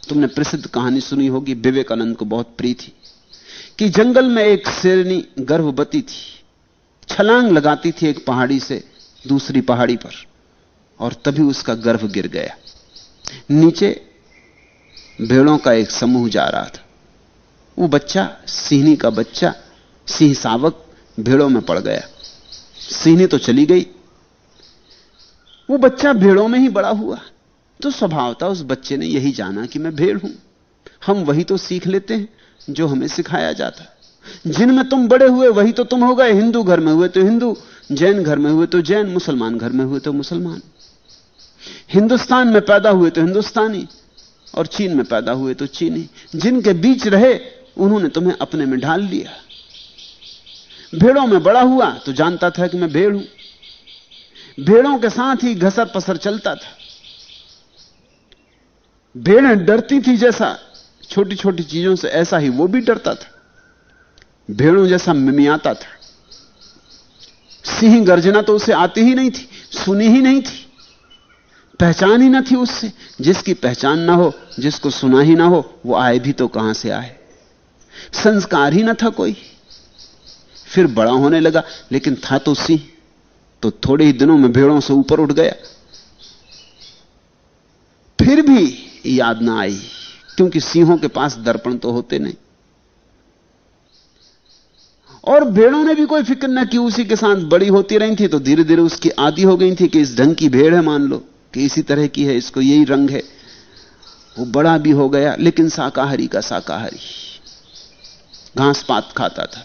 तुमने प्रसिद्ध कहानी सुनी होगी, विवेकानंद को बहुत प्रिय थी, कि जंगल में एक शेरनी गर्भवती थी, छलांग लगाती थी एक पहाड़ी से दूसरी पहाड़ी पर, और तभी उसका गर्भ गिर गया। नीचे भेड़ों का एक समूह जा रहा था। वो बच्चा, सिंहनी का बच्चा, सिंह शावक भेड़ों में पड़ गया। सिंहनी तो चली गई, वो बच्चा भेड़ों में ही बड़ा हुआ। तो स्वभाव था उस बच्चे ने यही जाना कि मैं भेड़ हूं। हम वही तो सीख लेते हैं जो हमें सिखाया जाता। जिनमें तुम बड़े हुए वही तो तुम हो गए। हिंदू घर में हुए तो हिंदू, जैन घर में हुए तो जैन, मुसलमान घर में हुए तो मुसलमान। हिंदुस्तान में पैदा हुए तो हिंदुस्तानी, और चीन में पैदा हुए तो चीनी। जिनके बीच रहे उन्होंने तुम्हें अपने में ढाल लिया। भेड़ों में बड़ा हुआ तो जानता था कि मैं भेड़ हूं। भेड़ों के साथ ही घसर पसर चलता था। भेड़ें डरती थी जैसा छोटी छोटी चीजों से, ऐसा ही वो भी डरता था। भेड़ों जैसा मिमियाता था। सिंह गर्जना तो उसे आती ही नहीं थी, सुनी ही नहीं थी, पहचान ही ना थी उससे। जिसकी पहचान ना हो, जिसको सुना ही ना हो, वो आए भी तो कहां से आए। संस्कार ही ना था कोई। फिर बड़ा होने लगा, लेकिन था तो सिंह, तो थोड़े ही दिनों में भेड़ों से ऊपर उठ गया। फिर भी याद ना आई, क्योंकि सिंहों के पास दर्पण तो होते नहीं। और भेड़ों ने भी कोई फिक्र ना की, उसी के साथ बड़ी होती रही थी, तो धीरे धीरे उसकी आदी हो गई थी कि इस ढंग की भेड़ है, मान लो कि इसी तरह की है, इसको यही रंग है। वो बड़ा भी हो गया, लेकिन शाकाहारी का शाकाहारी, घास पात खाता था,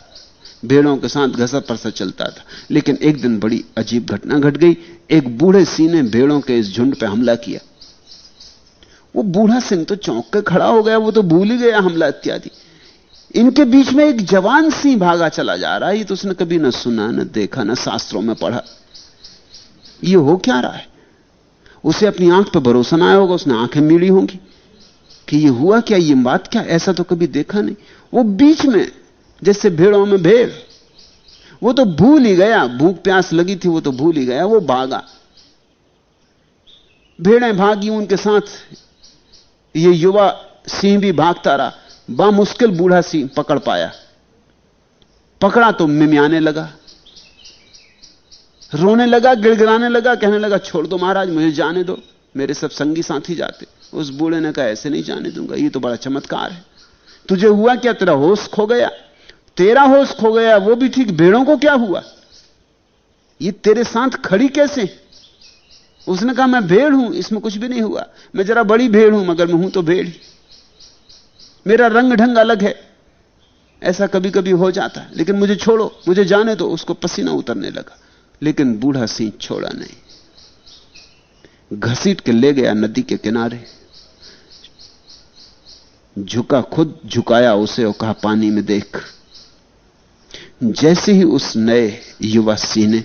भेड़ों के साथ घसर परसर चलता था। लेकिन एक दिन बड़ी अजीब घटना घट गई। एक बूढ़े सिंह ने भेड़ों के इस झुंड पर हमला किया। वो बूढ़ा सिंह तो चौंक के खड़ा हो गया, वो तो भूल ही गया हमला इत्यादि। इनके बीच में एक जवान सिंह भागा चला जा रहा है। ये तो उसने कभी न सुना, न देखा, न शास्त्रों में पढ़ा। ये हो क्या रहा है? उसे अपनी आंख पे भरोसा ना आया होगा, उसने आंखें मीड़ी होंगी कि ये हुआ क्या, ये बात क्या, ऐसा तो कभी देखा नहीं। वो बीच में, जैसे भेड़ों में भेड़, वो तो भूल ही गया, भूख प्यास लगी थी, वो तो भूल ही गया, वो भागा। भेड़ें भागी उनके साथ, ये युवा सिंह भी भागता रहा। बामुश्किल बूढ़ा सिंह पकड़ पाया। पकड़ा तो मिमियाने लगा, रोने लगा, गिड़गिड़ाने लगा, कहने लगा छोड़ दो महाराज, मुझे जाने दो, मेरे सब संगी साथी जाते। उस बूढ़े ने कहा ऐसे नहीं जाने दूंगा, ये तो बड़ा चमत्कार है। तुझे हुआ क्या? तेरा होश खो गया? तेरा होश खो गया वो भी ठीक, भेड़ों को क्या हुआ? ये तेरे साथ खड़ी कैसे? उसने कहा मैं भेड़ हूं, इसमें कुछ भी नहीं हुआ। मैं जरा बड़ी भेड़ हूं, मगर मैं हूं तो भेड़ ही। मेरा रंग ढंग अलग है, ऐसा कभी कभी हो जाता है, लेकिन मुझे छोड़ो, मुझे जाने दो। उसको पसीना उतरने लगा, लेकिन बूढ़ा सिंह छोड़ा नहीं, घसीट के ले गया नदी के किनारे, झुका, खुद झुकाया उसे और कहा पानी में देख। जैसे ही उस नए युवा सिंह ने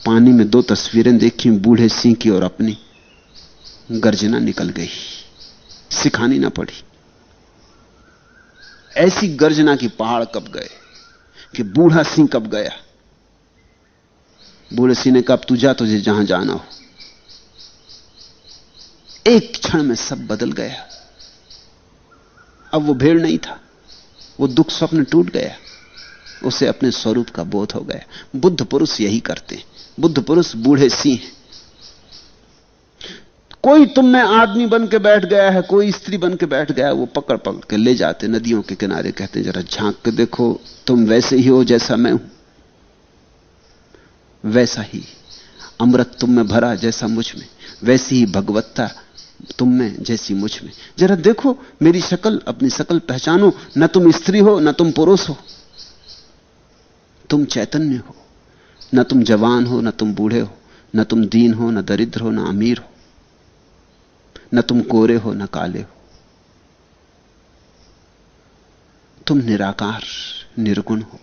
पानी में दो तस्वीरें देखी, बूढ़े सिंह की और अपनी, गर्जना निकल गई, सिखानी ना पड़ी। ऐसी गर्जना की पहाड़ कब गए कि बूढ़ा सिंह कब गया। बूढ़े सिंह ने कहा अब तू जा, तुझे जहां जाना हो। एक क्षण में सब बदल गया। अब वो भेड़ नहीं था, वो दुख स्वप्न टूट गया, उसे अपने स्वरूप का बोध हो गया। बुद्ध पुरुष यही करते हैं। बुद्ध पुरुष बूढ़े सिंह। कोई तुम में आदमी बन के बैठ गया है, कोई स्त्री बन के बैठ गया है, वो पकड़ पकड़ के ले जाते नदियों के किनारे, कहते जरा झांक के देखो, तुम वैसे ही हो जैसा मैं हूं, वैसा ही अमृत तुम में भरा जैसा मुझ में, वैसी ही भगवत्ता तुम में जैसी मुझ में। जरा देखो मेरी शक्ल, अपनी शक्ल पहचानो। न तुम स्त्री हो, न तुम पुरुष हो, तुम चैतन्य हो। न तुम जवान हो, न तुम बूढ़े हो, न तुम दीन हो, न दरिद्र हो, न अमीर हो, न तुम कोरे हो, न काले हो। तुम निराकार, निर्गुण हो।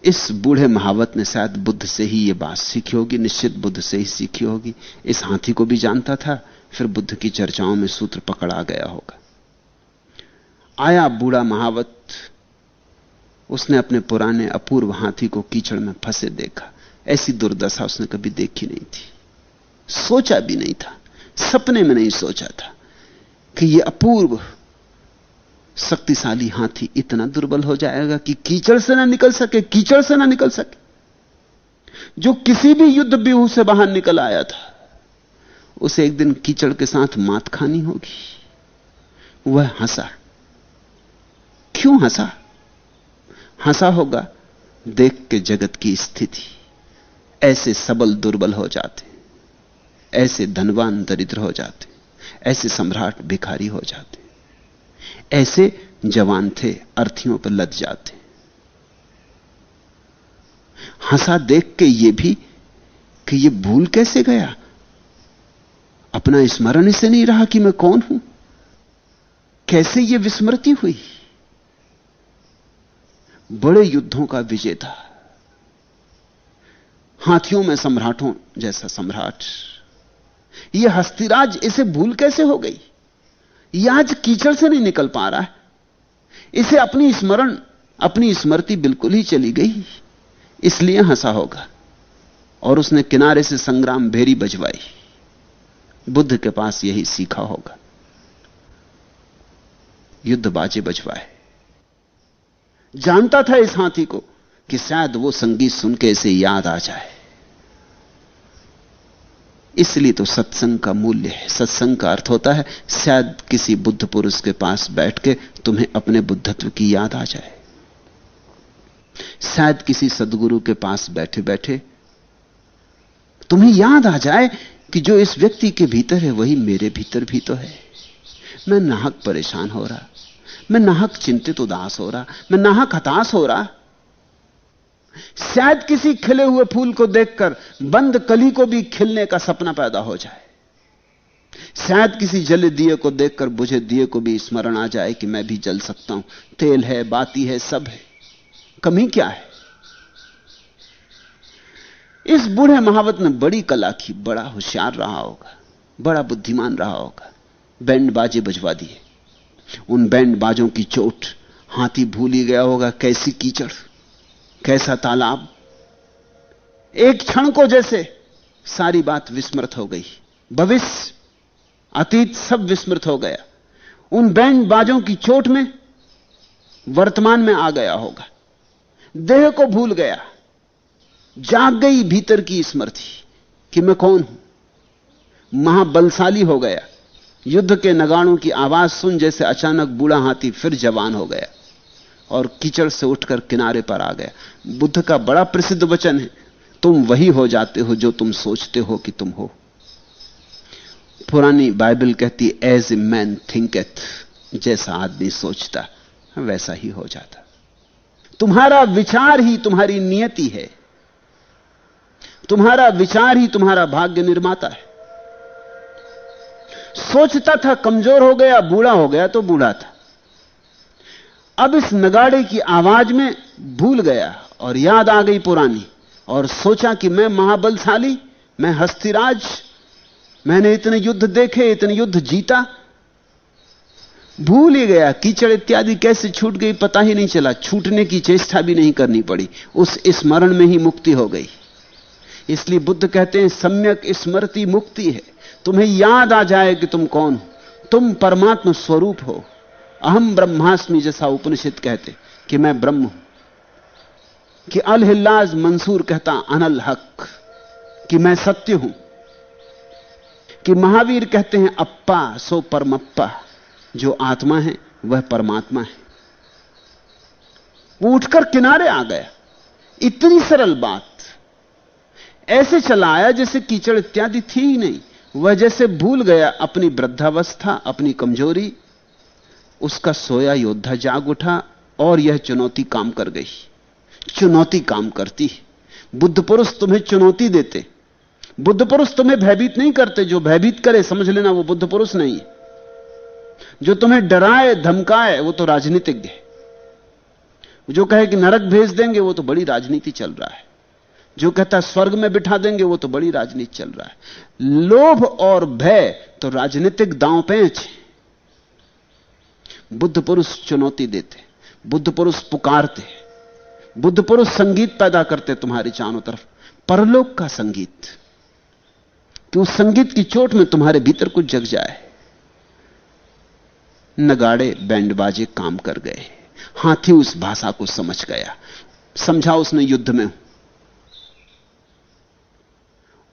इस बूढ़े महावत ने शायद बुद्ध से ही यह बात सीखी होगी, निश्चित बुद्ध से ही सीखी होगी। इस हाथी को भी जानता था, फिर बुद्ध की चर्चाओं में सूत्र पकड़ा गया होगा। आया बूढ़ा महावत, उसने अपने पुराने अपूर्व हाथी को कीचड़ में फंसे देखा। ऐसी दुर्दशा उसने कभी देखी नहीं थी, सोचा भी नहीं था। सपने में नहीं सोचा था कि यह अपूर्व शक्तिशाली हाथी इतना दुर्बल हो जाएगा कि कीचड़ से ना निकल सके, कीचड़ से ना निकल सके। जो किसी भी युद्ध व्यूह से बाहर निकल आया था, उसे एक दिन कीचड़ के साथ मात खानी होगी। वह हंसा। क्यों हंसा? हंसा होगा देख के जगत की स्थिति। ऐसे सबल दुर्बल हो जाते, ऐसे धनवान दरिद्र हो जाते, ऐसे सम्राट भिखारी हो जाते, ऐसे जवान थे अर्थियों पर लद जाते। हंसा देख के ये भी कि ये भूल कैसे गया, अपना स्मरण इसे नहीं रहा कि मैं कौन हूं, कैसे ये विस्मृति हुई। बड़े युद्धों का विजेता, हाथियों में सम्राटों जैसा सम्राट, ये हस्तिराज, इसे भूल कैसे हो गई। यह आज कीचड़ से नहीं निकल पा रहा है, इसे अपनी स्मरण, अपनी स्मृति बिल्कुल ही चली गई, इसलिए हंसा होगा। और उसने किनारे से संग्राम भेरी बजवाई। बुद्ध के पास यही सीखा होगा, युद्ध बाजे बजवाए। जानता था इस हाथी को कि शायद वो संगीत सुन के इसे याद आ जाए। इसलिए तो सत्संग का मूल्य है। सत्संग का अर्थ होता है शायद किसी बुद्ध पुरुष के पास बैठ के तुम्हें अपने बुद्धत्व की याद आ जाए। शायद किसी सद्गुरु के पास बैठे बैठे तुम्हें याद आ जाए कि जो इस व्यक्ति के भीतर है वही मेरे भीतर भी तो है। मैं नाहक परेशान हो रहा, मैं नाहक चिंतित उदास हो रहा, मैं नाहक हताश हो रहा। शायद किसी खिले हुए फूल को देखकर बंद कली को भी खिलने का सपना पैदा हो जाए। शायद किसी जले दिए को देखकर बुझे दिए को भी स्मरण आ जाए कि मैं भी जल सकता हूं। तेल है, बाती है, सब है, कमी क्या है। इस बूढ़े महावत ने बड़ी कला की, बड़ा होशियार रहा होगा, बड़ा बुद्धिमान रहा होगा। बैंड बाजे बजवा दिए। उन बैंड बाजों की चोट हाथी भूल ही गया होगा कैसी कीचड़, कैसा तालाब। एक क्षण को जैसे सारी बात विस्मृत हो गई, भविष्य अतीत सब विस्मृत हो गया। उन बैंड बाजों की चोट में वर्तमान में आ गया होगा, देह को भूल गया, जाग गई भीतर की स्मृति कि मैं कौन हूं। महाबलशाली हो गया। युद्ध के नगाड़ों की आवाज सुन जैसे अचानक बूढ़ा हाथी फिर जवान हो गया और कीचड़ से उठकर किनारे पर आ गया। बुद्ध का बड़ा प्रसिद्ध वचन है, तुम वही हो जाते हो जो तुम सोचते हो कि तुम हो। पुरानी बाइबल कहती एज ए मैन थिंकेथ, जैसा आदमी सोचता वैसा ही हो जाता। तुम्हारा विचार ही तुम्हारी नियति है, तुम्हारा विचार ही तुम्हारा भाग्य निर्माता है। सोचता था कमजोर हो गया, बूढ़ा हो गया तो बूढ़ा था। अब इस नगाड़े की आवाज में भूल गया और याद आ गई पुरानी, और सोचा कि मैं महाबलशाली, मैं हस्तिराज, मैंने इतने युद्ध देखे, इतने युद्ध जीता। भूल ही गया। कीचड़ इत्यादि कैसे छूट गई पता ही नहीं चला, छूटने की चेष्टा भी नहीं करनी पड़ी, उस स्मरण में ही मुक्ति हो गई। इसलिए बुद्ध कहते हैं सम्यक स्मृति मुक्ति है। तुम्हें याद आ जाए कि तुम कौन हो, तुम परमात्मा स्वरूप हो। अहम ब्रह्मास्मि जैसा उपनिषद कहते कि मैं ब्रह्म हूं, कि अल हिल्लाज मंसूर कहता अनल हक कि मैं सत्य हूं, कि महावीर कहते हैं अप्पा सो परमप्पा, जो आत्मा है वह परमात्मा है। वो उठकर किनारे आ गया। इतनी सरल बात, ऐसे चला आया जैसे कीचड़ इत्यादि थी ही नहीं। वह जैसे भूल गया अपनी वृद्धावस्था, अपनी कमजोरी। उसका सोया योद्धा जाग उठा और यह चुनौती काम कर गई। चुनौती काम करती है। बुद्ध पुरुष तुम्हें चुनौती देते, बुद्ध पुरुष तुम्हें भयभीत नहीं करते। जो भयभीत करे समझ लेना वो बुद्ध पुरुष नहीं है। जो तुम्हें डराए धमकाए वो तो राजनीतिज्ञ है। जो कहे कि नरक भेज देंगे वो तो बड़ी राजनीति चल रहा है। जो कहता स्वर्ग में बिठा देंगे वो तो बड़ी राजनीति चल रहा है। लोभ और भय तो राजनीतिक दांव पेंच है। बुद्ध पुरुष चुनौती देते, बुद्ध पुरुष पुकारते, बुद्ध पुरुष संगीत पैदा करते तुम्हारे चारों तरफ, परलोक का संगीत। कि उस संगीत की चोट में तुम्हारे भीतर कुछ जग जाए। नगाड़े बैंड बाजे काम कर गए। हाथी उस भाषा को समझ गया, समझा उसने युद्ध में हूं।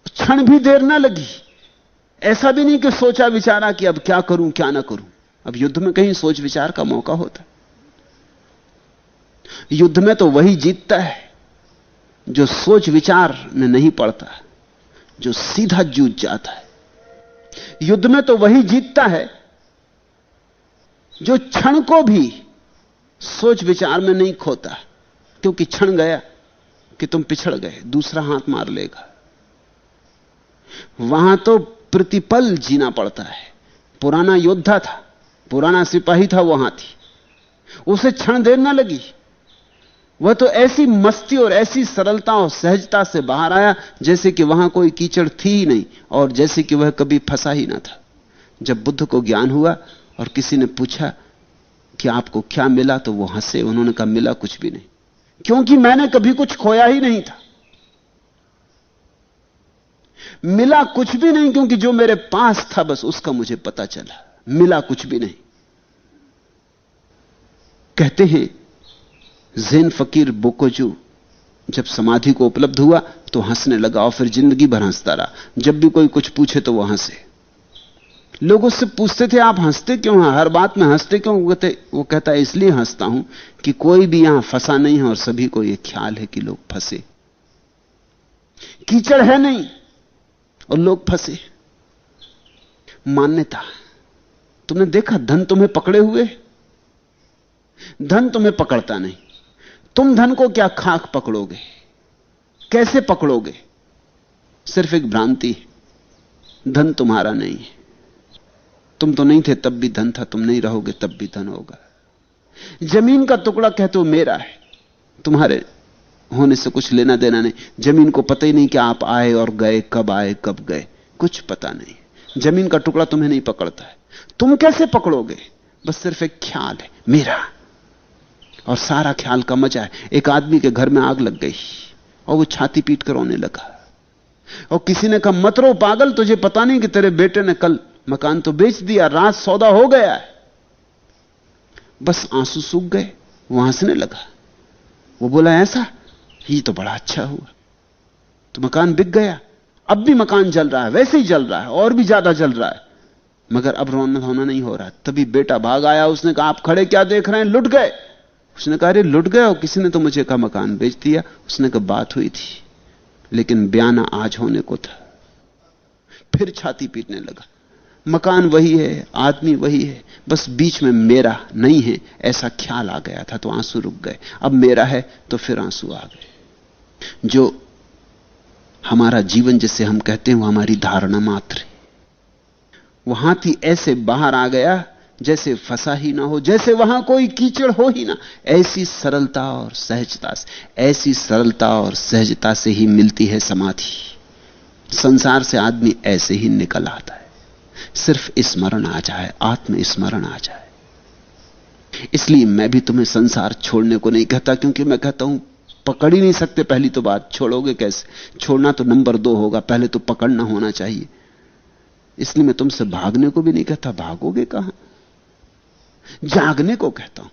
क्षण भी देर ना लगी। ऐसा भी नहीं कि सोचा विचारा कि अब क्या करूं क्या ना करूं। अब युद्ध में कहीं सोच विचार का मौका होता? युद्ध में तो वही जीतता है जो सोच विचार में नहीं पड़ता, जो सीधा जूझ जाता है। युद्ध में तो वही जीतता है जो क्षण को भी सोच विचार में नहीं खोता, क्योंकि क्षण गया कि तुम पिछड़ गए, दूसरा हाथ मार लेगा। वहां तो प्रतिपल जीना पड़ता है। पुराना योद्धा था, पुराना सिपाही था, वो हाथी, उसे क्षण देर ना लगी। वह तो ऐसी मस्ती और ऐसी सरलता और सहजता से बाहर आया जैसे कि वहां कोई कीचड़ थी ही नहीं, और जैसे कि वह कभी फंसा ही ना था। जब बुद्ध को ज्ञान हुआ और किसी ने पूछा कि आपको क्या मिला, तो वो हंसे। उन्होंने कहा मिला कुछ भी नहीं, क्योंकि मैंने कभी कुछ खोया ही नहीं था। मिला कुछ भी नहीं क्योंकि जो मेरे पास था बस उसका मुझे पता चला। मिला कुछ भी नहीं। कहते हैं ज़ेन फकीर बोकोजू जब समाधि को उपलब्ध हुआ तो हंसने लगा और फिर जिंदगी भर हंसता रहा। जब भी कोई कुछ पूछे तो वह हंसे। लोग उससे पूछते थे आप हंसते क्यों हैं, हर बात में हंसते क्यों? वो कहता है इसलिए हंसता हूं कि कोई भी यहां फंसा नहीं है और सभी को यह ख्याल है कि लोग फंसे। कीचड़ है नहीं और लोग फंसे। मान्यता। तुमने देखा धन तुम्हें पकड़े हुए? धन तुम्हें पकड़ता नहीं। तुम धन को क्या खाक पकड़ोगे, कैसे पकड़ोगे? सिर्फ एक भ्रांति। धन तुम्हारा नहीं है। तुम तो नहीं थे तब भी धन था, तुम नहीं रहोगे तब भी धन होगा। जमीन का टुकड़ा कहते हो मेरा है, तुम्हारे होने से कुछ लेना देना नहीं। जमीन को पता ही नहीं कि आप आए और गए, कब आए कब गए, कुछ पता नहीं। जमीन का टुकड़ा तुम्हें नहीं पकड़ता है। तुम कैसे पकड़ोगे? बस सिर्फ एक ख्याल है मेरा, और सारा ख्याल का मजा है। एक आदमी के घर में आग लग गई और वो छाती पीट कर रोने लगा, और किसी ने कहा मत रो पागल, तुझे पता नहीं कि तेरे बेटे ने कल मकान तो बेच दिया, रात सौदा हो गया है। बस आंसू सूख गए। वो हंसने लगा। वो बोला ऐसा, ये तो बड़ा अच्छा हुआ, तो मकान बिक गया। अब भी मकान जल रहा है, वैसे ही जल रहा है और भी ज्यादा जल रहा है, मगर अब रोना धोना नहीं हो रहा। तभी बेटा भाग आया। उसने कहा आप खड़े क्या देख रहे हैं, लुट गए। उसने कहा अरे लुट गए, और किसी ने तो मुझे कहा मकान बेच दिया। उसने कहा बात हुई थी, लेकिन बयाना आज होने को था। फिर छाती पीटने लगा। मकान वही है, आदमी वही है, बस बीच में मेरा नहीं है ऐसा ख्याल आ गया था, तो आंसू रुक गए। अब मेरा है तो फिर आंसू आ गए। जो हमारा जीवन जिसे हम कहते हैं वो हमारी धारणा मात्र है। वो हाथी ऐसे बाहर आ गया जैसे फंसा ही ना हो, जैसे वहां कोई कीचड़ हो ही ना। ऐसी सरलता और सहजता से, ऐसी सरलता और सहजता से ही मिलती है समाधि। संसार से आदमी ऐसे ही निकल आता है, सिर्फ स्मरण आ जाए, आत्म स्मरण आ जाए। इसलिए मैं भी तुम्हें संसार छोड़ने को नहीं कहता, क्योंकि मैं कहता हूं पकड़ ही नहीं सकते। पहली तो बात, छोड़ोगे कैसे? छोड़ना तो नंबर 2 होगा, पहले तो पकड़ना होना चाहिए। इसलिए मैं तुमसे भागने को भी नहीं कहता, भागोगे कहां? जागने को कहता हूं।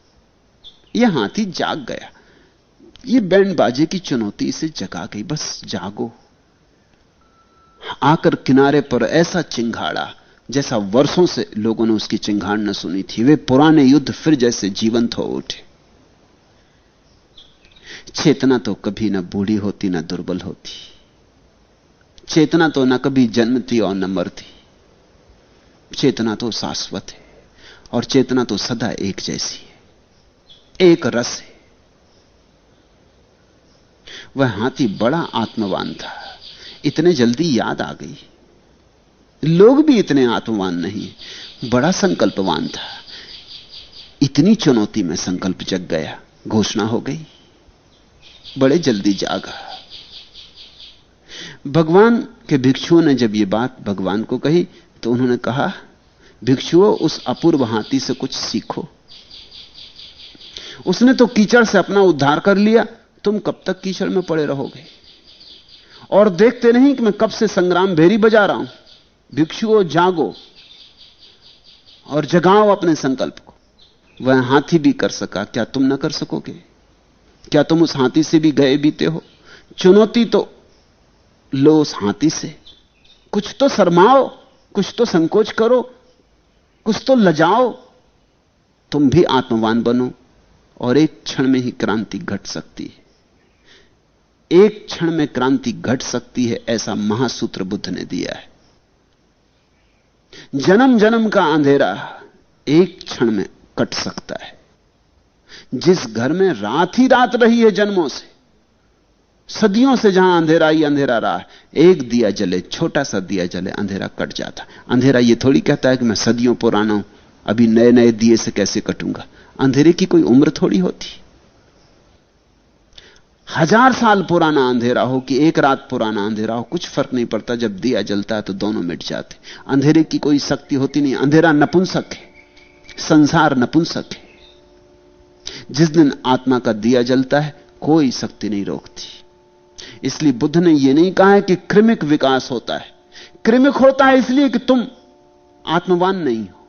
यह हाथी जाग गया, ये बैंड बाजे की चुनौती इसे जगा गई। बस जागो। आकर किनारे पर ऐसा चिंगाड़ा जैसा वर्षों से लोगों ने उसकी चिंगाड़ न सुनी थी। वे पुराने युद्ध फिर जैसे जीवंत हो उठे। चेतना तो कभी न बूढ़ी होती न दुर्बल होती। चेतना तो न कभी जन्मती और न मरती। चेतना तो शाश्वत है, और चेतना तो सदा एक जैसी है, एक रस है। वह हाथी बड़ा आत्मवान था, इतने जल्दी याद आ गई। लोग भी इतने आत्मवान नहीं, बड़ा संकल्पवान था। इतनी चुनौती में संकल्प जग गया, घोषणा हो गई, बड़े जल्दी जागा। भगवान के भिक्षुओं ने जब यह बात भगवान को कही तो उन्होंने कहा भिक्षुओं, उस अपूर्व हाथी से कुछ सीखो। उसने तो कीचड़ से अपना उद्धार कर लिया, तुम कब तक कीचड़ में पड़े रहोगे? और देखते नहीं कि मैं कब से संग्राम भेरी बजा रहा हूं। भिक्षुओं जागो और जगाओ अपने संकल्प को। वह हाथी भी कर सका, क्या तुम ना कर सकोगे? क्या तुम उस हाथी से भी गए बीते हो? चुनौती तो लो उस हाथी से। कुछ तो शर्माओ, कुछ तो संकोच करो, कुछ तो लजाओ। तुम भी आत्मवान बनो और एक क्षण में ही क्रांति घट सकती है। एक क्षण में क्रांति घट सकती है, ऐसा महासूत्र बुद्ध ने दिया है। जन्म जन्म का अंधेरा एक क्षण में कट सकता है। जिस घर में रात ही रात रही है जन्मों से, सदियों से जहां अंधेरा ही अंधेरा रहा है, एक दिया जले, छोटा सा दिया जले, अंधेरा कट जाता। अंधेरा यह थोड़ी कहता है कि मैं सदियों पुराना हूं, अभी नए नए दिए से कैसे कटूंगा। अंधेरे की कोई उम्र थोड़ी होती। 1000 साल पुराना अंधेरा हो कि एक रात पुराना अंधेरा हो, कुछ फर्क नहीं पड़ता। जब दिया जलता है तो दोनों मिट जाते। अंधेरे की कोई शक्ति होती नहीं। अंधेरा नपुंसक है, संसार नपुंसक है। जिस दिन आत्मा का दिया जलता है, कोई शक्ति नहीं रोकती। इसलिए बुद्ध ने यह नहीं कहा है कि क्रमिक विकास होता है। क्रमिक होता है इसलिए कि तुम आत्मवान नहीं हो,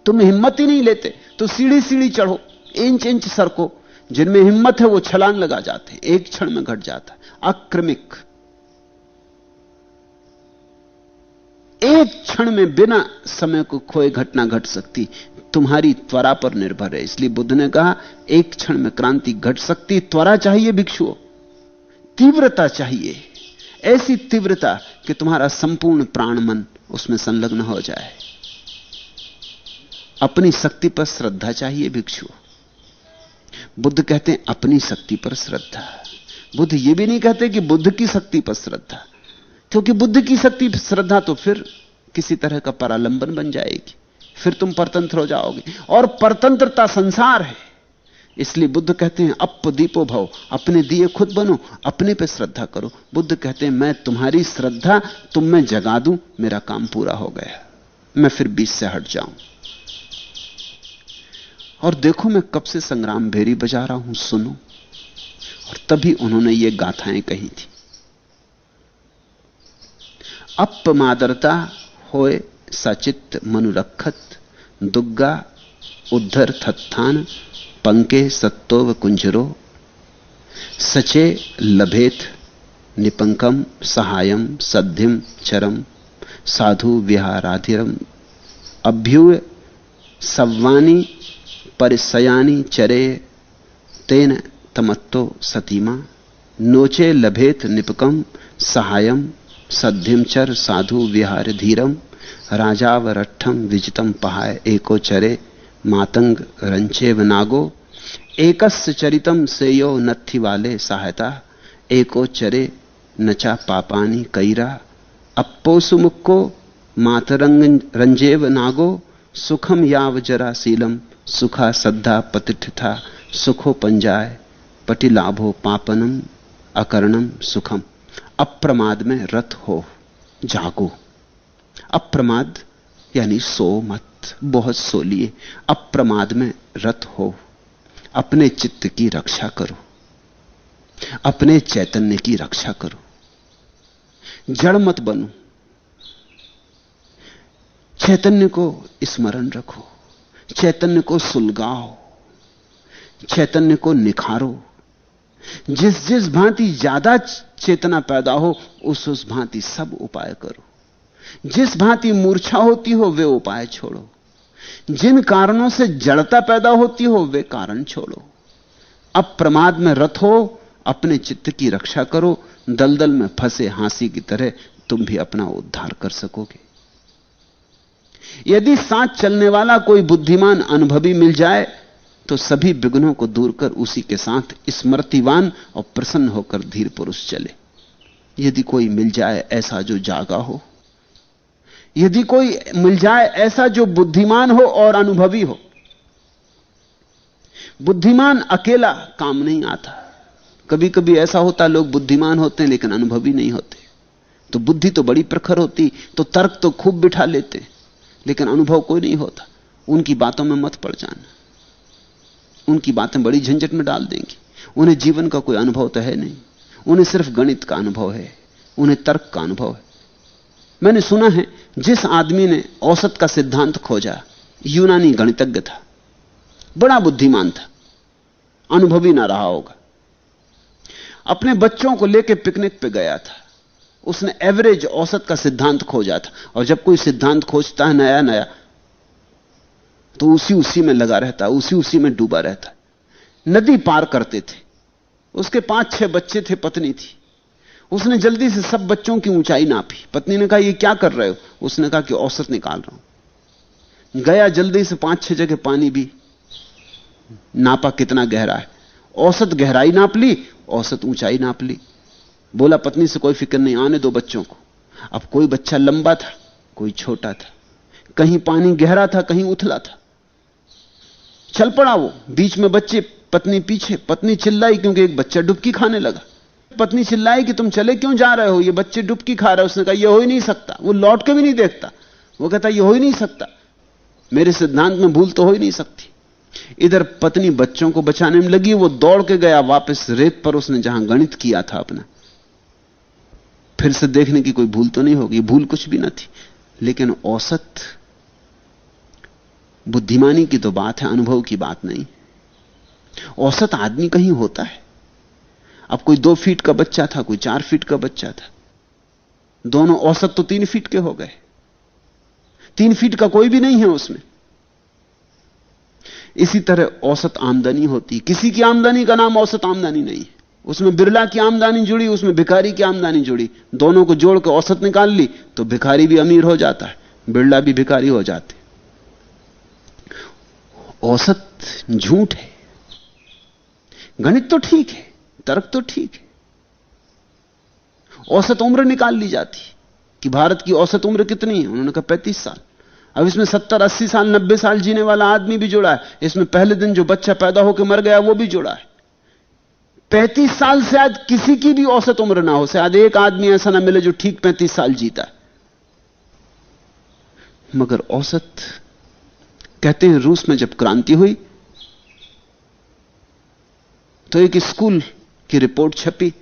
तुम हिम्मत ही नहीं लेते, तो सीढ़ी सीढ़ी चढ़ो, इंच इंच सरको। जिनमें हिम्मत है वो छलांग लगा जाते, एक क्षण में घट जाता है। अक्रमिक एक क्षण में बिना समय को खोए घटना घट सकती। तुम्हारी त्वरा पर निर्भर है। इसलिए बुद्ध ने कहा एक क्षण में क्रांति घट सकती। त्वरा चाहिए भिक्षुओं, तीव्रता चाहिए, ऐसी तीव्रता कि तुम्हारा संपूर्ण प्राण मन उसमें संलग्न हो जाए। अपनी शक्ति पर श्रद्धा चाहिए भिक्षुओं। बुद्ध कहते हैं अपनी शक्ति पर श्रद्धा। बुद्ध यह भी नहीं कहते कि बुद्ध की शक्ति पर श्रद्धा, क्योंकि बुद्ध की शक्ति पर श्रद्धा तो फिर किसी तरह का परालंबन बन जाएगी, फिर तुम परतंत्र हो जाओगे, और परतंत्रता संसार है। इसलिए बुद्ध कहते हैं अपदीपो भव, अपने दिए खुद बनो, अपने पे श्रद्धा करो। बुद्ध कहते हैं मैं तुम्हारी श्रद्धा तुम में जगा दूं, मेरा काम पूरा हो गया, मैं फिर बीच से हट जाऊं। और देखो मैं कब से संग्राम भेरी बजा रहा हूं, सुनो। और तभी उन्होंने ये गाथाएं कही थी। अपमादरता होए सचित्त मनुरखत, दुग्गा उद्धर थत्थान पंके सत्तोव कुंजरो, सचे लभेत निपंकम सहायम सद्धिम चरम, साधु विहाराधिरम अभ्युय सव्वानी परिसयानी चरे, तेन तमत्तो सतीमा, नोचे लभेत निपकम सहायम सद्धिम चर, साधु विहार धीरम, राजावरट्ठम विजितम पहाय, एको चरे मातंग रंचे वनागो, एकस्य चरितम सेयो नत्थि वाले सहायता, एको चरे नचा पापानी कैरा, अप्पोसुमुक्को मातरंग रंजेव नागो, सुखम याव जरा शीलम, सुखा सद्धा पतिष्ठा, सुखो पंजाय पटिलाभो पापनम, अकरणम सुखम। अप्रमाद में रत हो, जागो। अप्रमाद यानी सो मत, बहुत सो लिए। अप्रमाद में रत हो, अपने चित्त की रक्षा करो, अपने चैतन्य की रक्षा करो, जड़ मत बनो। चैतन्य को स्मरण रखो, चैतन्य को सुलगाओ, चैतन्य को निखारो। जिस जिस भांति ज्यादा चेतना पैदा हो उस भांति सब उपाय करो। जिस भांति मूर्छा होती हो वे उपाय छोड़ो। जिन कारणों से जड़ता पैदा होती हो वे कारण छोड़ो। अब प्रमाद में रत हो, अपने चित्त की रक्षा करो। दलदल में फंसे हांसी की तरह तुम भी अपना उद्धार कर सकोगे। यदि साथ चलने वाला कोई बुद्धिमान अनुभवी मिल जाए तो सभी विघ्नों को दूर कर उसी के साथ स्मृतिवान और प्रसन्न होकर धीर पुरुष चले। यदि कोई मिल जाए ऐसा जो जागा हो, यदि कोई मिल जाए ऐसा जो बुद्धिमान हो और अनुभवी हो। बुद्धिमान अकेला काम नहीं आता। कभी कभी ऐसा होता लोग बुद्धिमान होते हैं लेकिन अनुभवी नहीं होते। तो बुद्धि तो बड़ी प्रखर होती, तो तर्क तो खूब बिठा लेते, लेकिन अनुभव कोई नहीं होता। उनकी बातों में मत पड़ जाना, उनकी बातें बड़ी झंझट में डाल देंगी। उन्हें जीवन का कोई अनुभव तो है नहीं। उन्हें सिर्फ गणित का अनुभव है, उन्हें तर्क का अनुभव है। मैंने सुना है जिस आदमी ने औसत का सिद्धांत खोजा, यूनानी गणितज्ञ था, बड़ा बुद्धिमान था, अनुभवी ना रहा होगा। अपने बच्चों को लेकर पिकनिक पे गया था, उसने एवरेज औसत का सिद्धांत खोजा था। और जब कोई सिद्धांत खोजता है नया नया, तो उसी में लगा रहता है, उसी में डूबा रहता है। नदी पार करते थे, उसके 5-6 बच्चे थे, पत्नी थी। उसने जल्दी से सब बच्चों की ऊंचाई नापी। पत्नी ने कहा, ये क्या कर रहे हो? उसने कहा कि औसत निकाल रहा हूं। गया जल्दी से 5-6 जगह पानी भी नापा कितना गहरा है, औसत गहराई नाप ली, औसत ऊंचाई नाप ली। बोला पत्नी से, कोई फिक्र नहीं, आने दो बच्चों को। अब कोई बच्चा लंबा था, कोई छोटा था, कहीं पानी गहरा था, कहीं उथला था। चल पड़ा वो, बीच में बच्चे, पत्नी पीछे। पत्नी चिल्लाई क्योंकि एक बच्चा डुबकी खाने लगा। पत्नी चिल्लाई कि तुम चले क्यों जा रहे हो, ये बच्चे डुबकी खा रहे हो। उसने कहा, यह हो ही नहीं सकता। वो लौट के भी नहीं देखता, वो कहता यह हो ही नहीं सकता, मेरे सिद्धांत में भूल तो हो ही नहीं सकती। इधर पत्नी बच्चों को बचाने में लगी, वो दौड़ के गया वापस रेत पर, उसने जहां गणित किया था अपना, फिर से देखने की कोई भूल तो नहीं होगी। भूल कुछ भी ना थी, लेकिन औसत बुद्धिमानी की तो बात है, अनुभव की बात नहीं। औसत आदमी कहीं होता है। अब कोई 2 फीट का बच्चा था, कोई 4 फीट का बच्चा था, दोनों औसत तो 3 फीट के हो गए। 3 फीट का कोई भी नहीं है उसमें। इसी तरह औसत आमदनी होती, किसी की आमदनी का नाम औसत आमदनी नहीं है। उसमें बिरला की आमदनी जुड़ी, उसमें भिखारी की आमदनी जुड़ी, दोनों को जोड़ के औसत निकाल ली तो भिखारी भी अमीर हो जाता है, बिरला भी भिखारी हो जाते। औसत झूठ है। गणित तो ठीक है, तर्क तो ठीक है। औसत उम्र निकाल ली जाती कि भारत की औसत उम्र कितनी है, उन्होंने कहा 35 साल। अब इसमें 70, 80 साल, 90 साल जीने वाला आदमी भी जुड़ा है, इसमें पहले दिन जो बच्चा पैदा होकर मर गया वो भी जुड़ा है। 35 साल से आज किसी की भी औसत उम्र ना हो, शायद एक आदमी ऐसा ना मिले जो ठीक 35 साल जीता है। मगर औसत, कहते हैं रूस में जब क्रांति हुई तो एक स्कूल की रिपोर्ट छपी,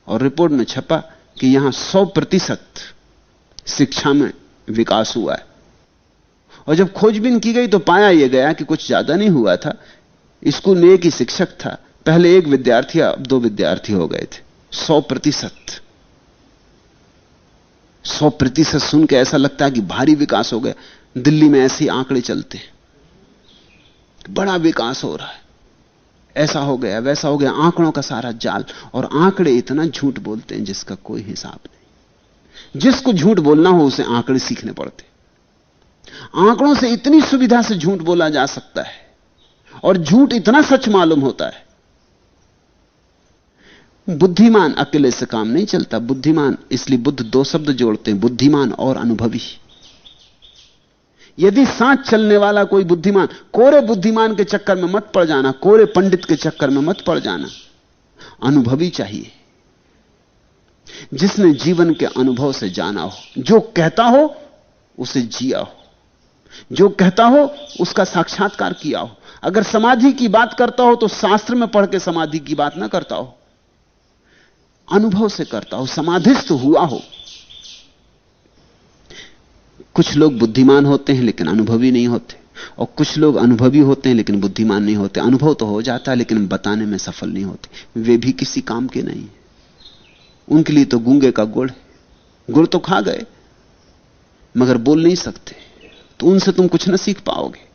और रिपोर्ट में छपा कि यहां 100% शिक्षा में विकास हुआ है। और जब खोजबीन की गई तो पाया यह गया कि कुछ ज्यादा नहीं हुआ था। स्कूल में एक ही शिक्षक था, पहले 1 विद्यार्थी, अब 2 विद्यार्थी हो गए थे। 100%। 100% सुन के ऐसा लगता है कि भारी विकास हो गया। दिल्ली में ऐसे आंकड़े चलते हैं, बड़ा विकास हो रहा है, ऐसा हो गया, वैसा हो गया, आंकड़ों का सारा जाल। और आंकड़े इतना झूठ बोलते हैं जिसका कोई हिसाब नहीं। जिसको झूठ बोलना हो उसे आंकड़े सीखने पड़ते। आंकड़ों से इतनी सुविधा से झूठ बोला जा सकता है, और झूठ इतना सच मालूम होता है। बुद्धिमान अकेले से काम नहीं चलता। बुद्धिमान, इसलिए बुद्ध 2 शब्द जोड़ते हैं, बुद्धिमान और अनुभवी। यदि साथ चलने वाला कोई बुद्धिमान, कोरे बुद्धिमान के चक्कर में मत पड़ जाना, कोरे पंडित के चक्कर में मत पड़ जाना। अनुभवी चाहिए, जिसने जीवन के अनुभव से जाना हो, जो कहता हो उसे जिया हो, जो कहता हो उसका साक्षात्कार किया हो। अगर समाधि की बात करता हो तो शास्त्र में पढ़ के समाधि की बात ना करता हो, अनुभव से करता हो, समाधिस्थ हुआ हो। कुछ लोग बुद्धिमान होते हैं लेकिन अनुभवी नहीं होते, और कुछ लोग अनुभवी होते हैं लेकिन बुद्धिमान नहीं होते। अनुभव तो हो जाता है लेकिन बताने में सफल नहीं होते। वे भी किसी काम के नहीं। उनके लिए तो गूंगे का गुड़ है, गुड़ तो खा गए मगर बोल नहीं सकते, तो उनसे तुम कुछ न सीख पाओगे।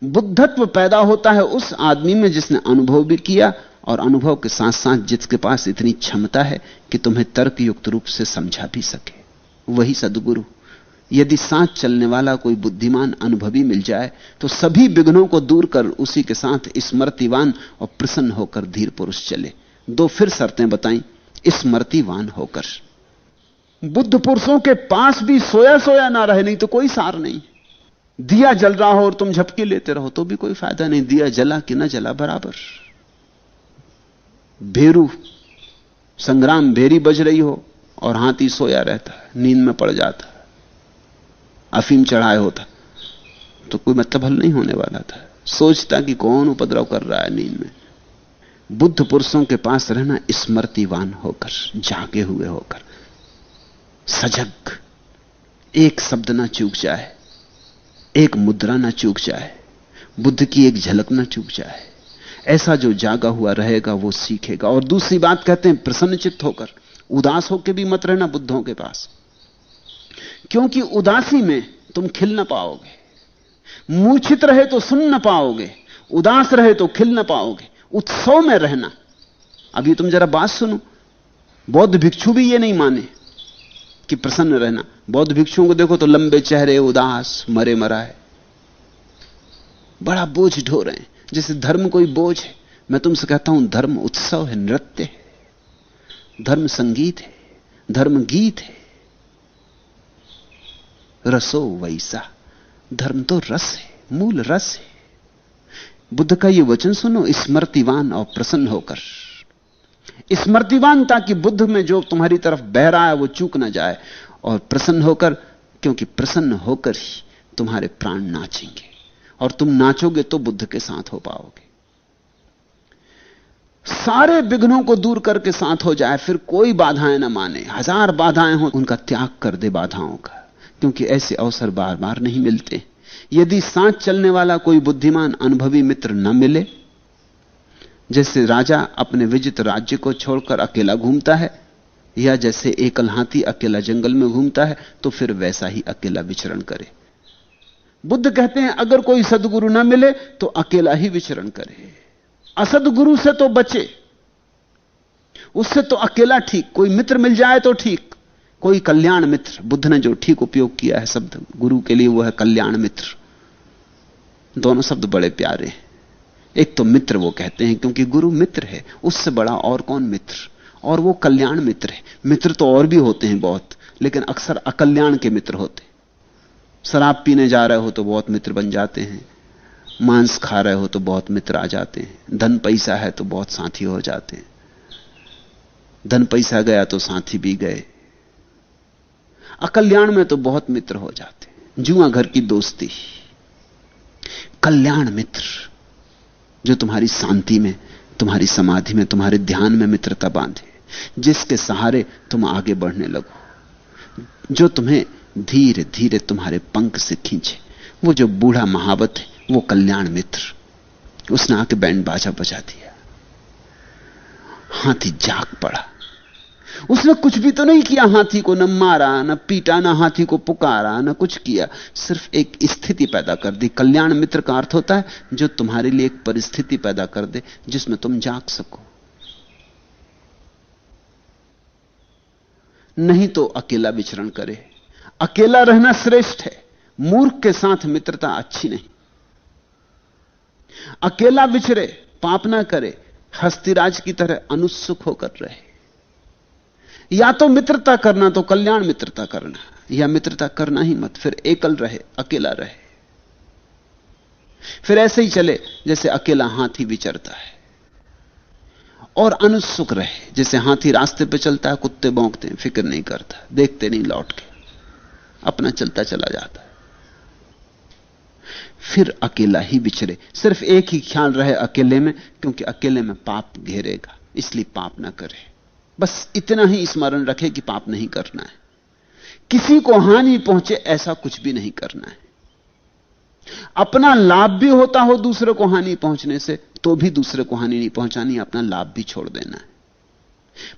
बुद्धत्व पैदा होता है उस आदमी में जिसने अनुभव भी किया, और अनुभव के साथ साथ जिसके पास इतनी क्षमता है कि तुम्हें तर्क युक्त रूप से समझा भी सके, वही सद्गुरु। यदि साथ चलने वाला कोई बुद्धिमान अनुभवी मिल जाए तो सभी विघ्नों को दूर कर उसी के साथ स्मृतिवान और प्रसन्न होकर धीर पुरुष चले। 2 फिर शर्तें बताई, स्मृतिवान होकर। बुद्ध पुरुषों के पास भी सोया सोया ना रहे, नहीं तो कोई सार नहीं। दिया जल रहा हो और तुम झपकी लेते रहो तो भी कोई फायदा नहीं। दिया जला कि ना जला बराबर। भेरू संग्राम, भेरी बज रही हो और हाथी सोया रहता है, नींद में पड़ जाता, अफीम चढ़ाए होता, तो कोई मतलब हल नहीं होने वाला था। सोचता कि कौन उपद्रव कर रहा है नींद में, बुद्ध पुरुषों के पास रहना स्मृतिवान होकर, जागे हुए होकर, सजग, एक शब्द ना चूक जाए, एक मुद्रा ना चूक जाए, बुद्ध की एक झलक ना चूक जाए। ऐसा जो जागा हुआ रहेगा वो सीखेगा। और दूसरी बात कहते हैं प्रसन्नचित्त होकर, उदास होकर भी मत रहना बुद्धों के पास, क्योंकि उदासी में तुम खिल ना पाओगे। मूर्छित रहे तो सुन ना पाओगे, उदास रहे तो खिल ना पाओगे। उत्सव में रहना। अभी तुम जरा बात सुनो, बौद्ध भिक्षु भी ये नहीं माने कि प्रसन्न रहना। बौद्ध भिक्षुओं को देखो तो लंबे चेहरे, उदास, मरे मरा है, बड़ा बोझ ढो रहे हैं, जैसे धर्म कोई बोझ है। मैं तुमसे कहता हूं धर्म उत्सव है, नृत्य है, धर्म संगीत है, धर्म गीत है। रसो वैसा, धर्म तो रस है, मूल रस है। बुद्ध का यह वचन सुनो, स्मृतिवान और प्रसन्न होकर। स्मृतिवान ताकि बुद्ध में जो तुम्हारी तरफ बह रहा है वो चूक ना जाए, और प्रसन्न होकर, क्योंकि प्रसन्न होकर ही तुम्हारे प्राण नाचेंगे, और तुम नाचोगे तो बुद्ध के साथ हो पाओगे। सारे विघ्नों को दूर करके साथ हो जाए, फिर कोई बाधाएं ना माने, हजार बाधाएं हो उनका त्याग कर दे बाधाओं का, क्योंकि ऐसे अवसर बार बार नहीं मिलते। यदि साथ चलने वाला कोई बुद्धिमान अनुभवी मित्र न मिले, जैसे राजा अपने विजित राज्य को छोड़कर अकेला घूमता है, या जैसे एकल हाथी अकेला जंगल में घूमता है, तो फिर वैसा ही अकेला विचरण करे। बुद्ध कहते हैं अगर कोई सद्गुरु ना मिले तो अकेला ही विचरण करे। असद्गुरु से तो बचे, उससे तो अकेला ठीक। कोई मित्र मिल जाए तो ठीक, कोई कल्याण मित्र। बुद्ध ने जो ठीक उपयोग किया है शब्द गुरु के लिए, वो है कल्याण मित्र। दोनों शब्द बड़े प्यारे हैं। एक तो मित्र वो कहते हैं क्योंकि गुरु मित्र है, उससे बड़ा और कौन मित्र, और वो कल्याण मित्र है। मित्र तो और भी होते हैं बहुत, लेकिन अक्सर अकल्याण के मित्र होते हैं। शराब पीने जा रहे हो तो बहुत मित्र बन जाते हैं, मांस खा रहे हो तो बहुत मित्र आ जाते हैं, धन पैसा है तो बहुत साथी हो जाते हैं, धन पैसा गया तो साथी भी गए। अकल्याण में तो बहुत मित्र हो जाते हैं, जुआ घर की दोस्ती। कल्याण मित्र जो तुम्हारी शांति में, तुम्हारी समाधि में, तुम्हारे ध्यान में मित्रता बांधे, जिसके सहारे तुम आगे बढ़ने लगो, जो तुम्हें धीरे धीरे तुम्हारे पंख से खींचे। वो जो बूढ़ा महावत है वो कल्याण मित्र। उसने आके बैंड बाजा बजा दिया, हाथी जाग पड़ा। उसने कुछ भी तो नहीं किया, हाथी को न मारा, न पीटा, न हाथी को पुकारा, न कुछ किया, सिर्फ एक स्थिति पैदा कर दी। कल्याण मित्र का अर्थ होता है जो तुम्हारे लिए एक परिस्थिति पैदा कर दे जिसमें तुम जाग सको। नहीं तो अकेला विचरण करे। अकेला रहना श्रेष्ठ है, मूर्ख के साथ मित्रता अच्छी नहीं। अकेला विचरे, पाप ना करे, हस्तिराज की तरह अनुत्सुक होकर रहे। या तो मित्रता करना तो कल्याण मित्रता करना, या मित्रता करना ही मत, फिर एकल रहे, अकेला रहे। फिर ऐसे ही चले जैसे अकेला हाथी विचरता है, और अनुत्सुक रहे जैसे हाथी रास्ते पे चलता है, कुत्ते भौंकते हैं, फिक्र नहीं करता, देखते नहीं, लौट के अपना चलता चला जाता है। फिर अकेला ही विचरे, सिर्फ एक ही ख्याल रहे अकेले में, क्योंकि अकेले में पाप घेरेगा, इसलिए पाप ना करे। बस इतना ही स्मरण रखे कि पाप नहीं करना है, किसी को हानि पहुंचे ऐसा कुछ भी नहीं करना है। अपना लाभ भी होता हो दूसरे को हानि पहुंचने से, तो भी दूसरे को हानि नहीं पहुंचानी, अपना लाभ भी छोड़ देना है।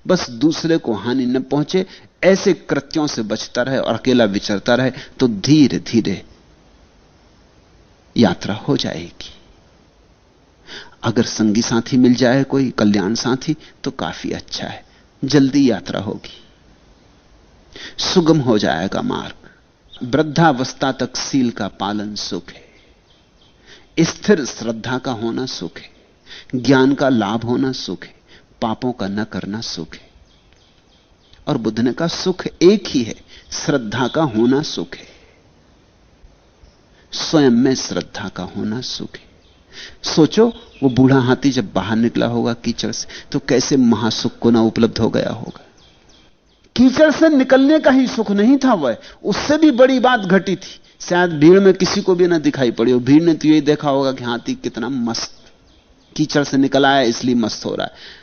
बस दूसरे को हानि न पहुंचे ऐसे कृत्यों से बचता रहे और अकेला विचरता रहे, तो धीरे धीरे यात्रा हो जाएगी। अगर संगी साथी मिल जाए, कोई कल्याण साथी, तो काफी अच्छा है, जल्दी यात्रा होगी, सुगम हो जाएगा मार्ग। वृद्धावस्था तक सील का पालन सुख है, स्थिर श्रद्धा का होना सुख है, ज्ञान का लाभ होना सुख है, पापों का न करना सुख है। और बुद्ध ने कहा सुख एक ही है, श्रद्धा का होना सुख है, स्वयं में श्रद्धा का होना सुख है। सोचो वो बूढ़ा हाथी जब बाहर निकला होगा कीचड़ से, तो कैसे महासुख को ना उपलब्ध हो गया होगा। कीचड़ से निकलने का ही सुख नहीं था वह, उससे भी बड़ी बात घटी थी। शायद भीड़ में किसी को भी ना दिखाई पड़ी हो, भीड़ ने तो यही देखा होगा कि हाथी कितना मस्त कीचड़ से निकल आया इसलिए मस्त हो रहा है।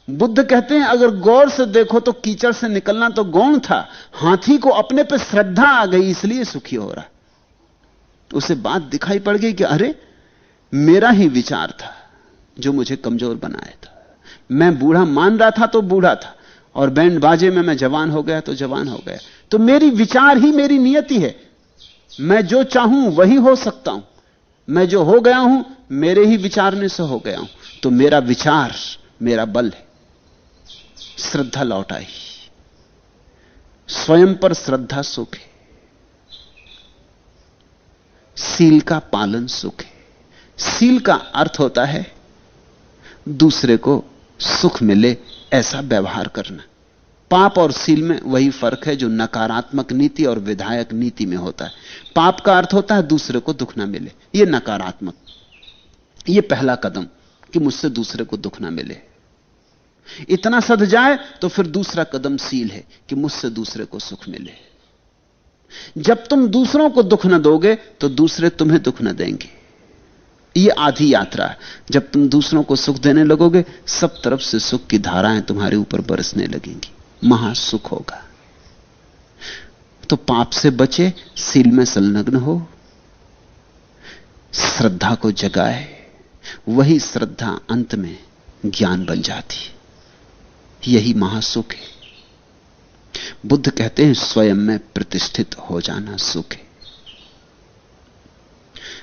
बुद्ध कहते हैं अगर गौर से देखो तो कीचड़ से निकलना तो गौण था, हाथी को अपने पे श्रद्धा आ गई इसलिए सुखी हो रहा है। उसे बात दिखाई पड़ गई कि अरे मेरा ही विचार था जो मुझे कमजोर बनाया था। मैं बूढ़ा मान रहा था तो बूढ़ा था, और बैंड बाजे में मैं जवान हो गया तो जवान हो गया। तो मेरी विचार ही मेरी नियति है, मैं जो चाहूं वही हो सकता हूं। मैं जो हो गया हूं मेरे ही विचारने से हो गया हूं। तो मेरा विचार मेरा बल है। श्रद्धा लौट आई। स्वयं पर श्रद्धा सुख है, सील का पालन सुख है। सील का अर्थ होता है दूसरे को सुख मिले ऐसा व्यवहार करना। पाप और सील में वही फर्क है जो नकारात्मक नीति और विधायक नीति में होता है। पाप का अर्थ होता है दूसरे को दुख ना मिले, यह नकारात्मक, यह पहला कदम कि मुझसे दूसरे को दुख ना मिले। इतना सध जाए तो फिर दूसरा कदम सील है कि मुझसे दूसरे को सुख मिले। जब तुम दूसरों को दुख न दोगे तो दूसरे तुम्हें दुख न देंगे। यह आधी यात्रा है। जब तुम दूसरों को सुख देने लगोगे सब तरफ से सुख की धाराएं तुम्हारे ऊपर बरसने लगेंगी, महासुख होगा। तो पाप से बचे, सील में संलग्न हो, श्रद्धा को जगाए। वही श्रद्धा अंत में ज्ञान बन जाती, यही महासुख है। बुद्ध कहते हैं स्वयं में प्रतिष्ठित हो जाना सुख है।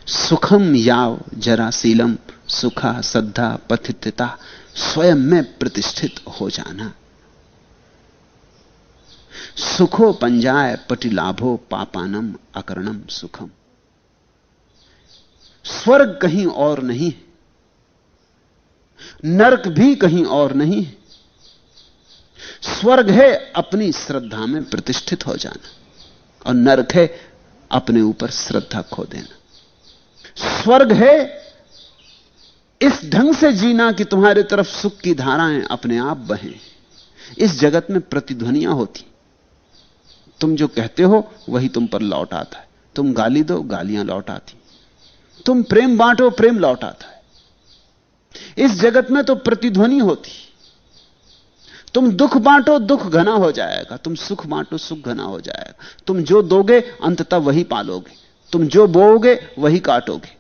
सुखम याव जराशीलम सुखा सद्धा पथितता। स्वयं में प्रतिष्ठित हो जाना। सुखो पंजाय पटिलाभो पापानम अकरणम सुखम। स्वर्ग कहीं और नहीं, नरक भी कहीं और नहीं। स्वर्ग है अपनी श्रद्धा में प्रतिष्ठित हो जाना, और नरक है अपने ऊपर श्रद्धा खो देना। स्वर्ग है इस ढंग से जीना कि तुम्हारे तरफ सुख की धाराएं अपने आप बहें। इस जगत में प्रतिध्वनियां होती, तुम जो कहते हो वही तुम पर लौट आता है। तुम गाली दो, गालियां लौट आती। तुम प्रेम बांटो, प्रेम लौट आता है। इस जगत में तो प्रतिध्वनि होती। तुम दुख बांटो, दुख घना हो जाएगा। तुम सुख बांटो, सुख घना हो जाएगा। तुम जो दोगे अंततः वही पालोगे, तुम जो बोओगे वही काटोगे।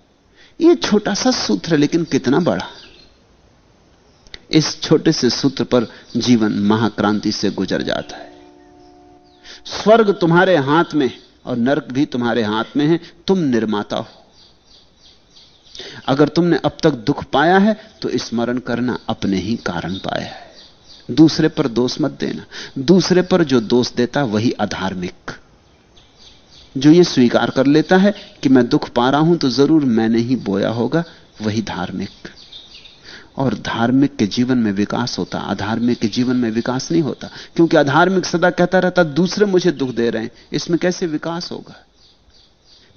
यह छोटा सा सूत्र है, लेकिन कितना बड़ा। इस छोटे से सूत्र पर जीवन महाक्रांति से गुजर जाता है। स्वर्ग तुम्हारे हाथ में और नरक भी तुम्हारे हाथ में है। तुम निर्माता हो। अगर तुमने अब तक दुख पाया है तो स्मरण करना अपने ही कारण पाया है। दूसरे पर दोष मत देना। दूसरे पर जो दोष देता वही अधार्मिक। जो ये स्वीकार कर लेता है कि मैं दुख पा रहा हूं तो जरूर मैंने ही बोया होगा, वही धार्मिक। और धार्मिक के जीवन में विकास होता, अधार्मिक के जीवन में विकास नहीं होता। क्योंकि अधार्मिक सदा कहता रहता दूसरे मुझे दुख दे रहे हैं, इसमें कैसे विकास होगा।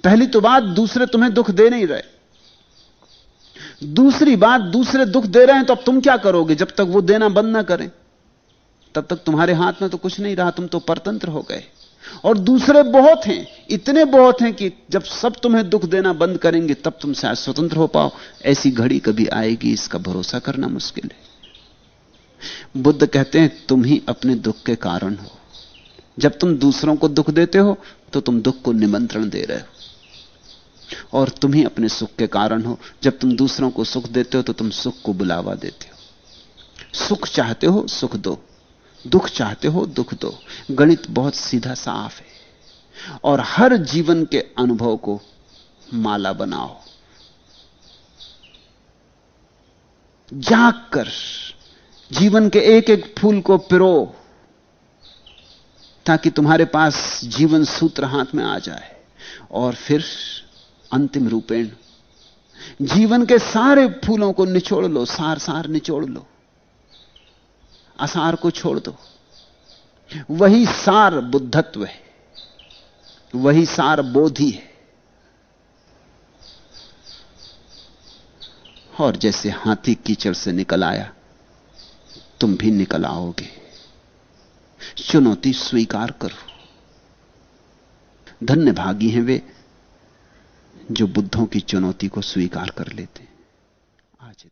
पहली तो बात, दूसरे तुम्हें दुख दे नहीं रहे। दूसरी बात, दूसरे दुख दे रहे हैं तो अब तुम क्या करोगे। जब तक वो देना बंद ना करें तब तक तुम्हारे हाथ में तो कुछ नहीं रहा, तुम तो परतंत्र हो गए। और दूसरे बहुत हैं, इतने बहुत हैं कि जब सब तुम्हें दुख देना बंद करेंगे तब तुम शायद स्वतंत्र हो पाओ। ऐसी घड़ी कभी आएगी, इसका भरोसा करना मुश्किल है। बुद्ध कहते हैं तुम ही अपने दुख के कारण हो। जब तुम दूसरों को दुख देते हो तो तुम दुख को निमंत्रण दे रहे हो, और तुम ही अपने सुख के कारण हो। जब तुम दूसरों को सुख देते हो तो तुम सुख को बुलावा देते हो। सुख चाहते हो, सुख दो। दुख चाहते हो, दुख दो। गणित बहुत सीधा साफ है। और हर जीवन के अनुभव को माला बनाओ। जाग कर जीवन के एक एक फूल को पिरो, ताकि तुम्हारे पास जीवन सूत्र हाथ में आ जाए। और फिर अंतिम रूपेण जीवन के सारे फूलों को निचोड़ लो, सार सार निचोड़ लो, असार को छोड़ दो। वही सार बुद्धत्व है, वही सार बोधि है। और जैसे हाथी कीचड़ से निकल आया, तुम भी निकल आओगे। चुनौती स्वीकार करो। धन्य भागी हैं वे जो बुद्धों की चुनौती को स्वीकार कर लेते हैं। आज